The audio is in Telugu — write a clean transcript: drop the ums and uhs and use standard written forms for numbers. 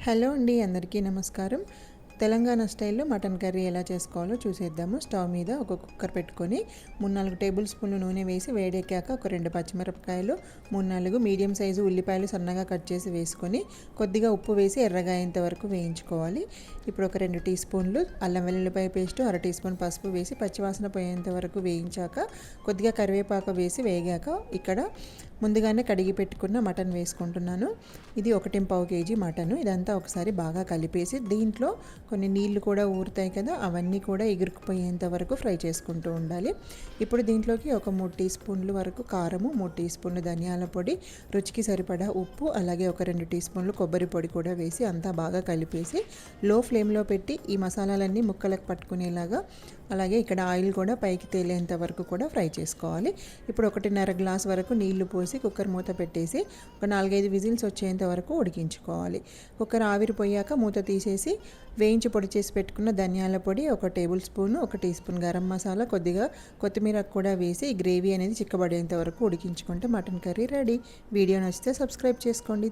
హలో అండి, అందరికీ నమస్కారం. తెలంగాణ స్టైల్లో మటన్ కర్రీ ఎలా చేసుకోవాలో చూసేద్దాము. స్టవ్ మీద ఒక కుక్కర్ పెట్టుకొని 3-4 టేబుల్ స్పూన్లు నూనె వేసి వేడెక్కాక ఒక 2 పచ్చిమిరపకాయలు, 3-4 మీడియం సైజు ఉల్లిపాయలు సన్నగా కట్ చేసి వేసుకొని కొద్దిగా ఉప్పు వేసి ఎర్రగా అయ్యేంత వరకు వేయించుకోవాలి. ఇప్పుడు ఒక 2 టీ స్పూన్లు అల్లం వెల్లుల్లిపాయ పేస్టు, అర టీ స్పూన్ పసుపు వేసి పచ్చివాసన పోయేంత వరకు వేయించాక కొద్దిగా కరివేపాకు వేసి వేగాక ఇక్కడ ముందుగానే కడిగి పెట్టుకున్న మటన్ వేసుకుంటున్నాను. ఇది 1.5 కేజీ మటన్. ఇదంతా ఒకసారి బాగా కలిపేసి దీంట్లో కొన్ని నీళ్లు కూడా ఊరుతాయి కదా, అవన్నీ కూడా ఎగురుకుపోయేంత వరకు ఫ్రై చేసుకుంటూ ఉండాలి. ఇప్పుడు దీంట్లోకి ఒక 3 టీ స్పూన్లు వరకు కారము, 3 టీ స్పూన్లు ధనియాల పొడి, రుచికి సరిపడా ఉప్పు, అలాగే ఒక 2 టీ స్పూన్లు కొబ్బరి పొడి కూడా వేసి అంతా బాగా కలిపేసి లో ఫ్లేమ్లో పెట్టి ఈ మసాలాలన్నీ ముక్కలకు పట్టుకునేలాగా, అలాగే ఇక్కడ ఆయిల్ కూడా పైకి తేలేంత వరకు కూడా ఫ్రై చేసుకోవాలి. ఇప్పుడు 1.5 గ్లాస్ వరకు నీళ్లు పోసి కుక్కర్ మూత పెట్టేసి ఒక 4-5 విజిల్స్ వచ్చేంత వరకు ఉడికించుకోవాలి. కుక్కర్ ఆవిరిపోయాక మూత తీసేసి వేయించి పొడి చేసి పెట్టుకున్న ధనియాల పొడి 1 tablespoon, 1 teaspoon garam masala, కొద్దిగా కొత్తిమీర కూడా వేసి ఈ గ్రేవీ అనేది చిక్కబడేంత వరకు ఉడికించుకుంటే మటన్ కర్రీ రెడీ. వీడియో నచ్చితే సబ్స్క్రైబ్ చేసుకోండి.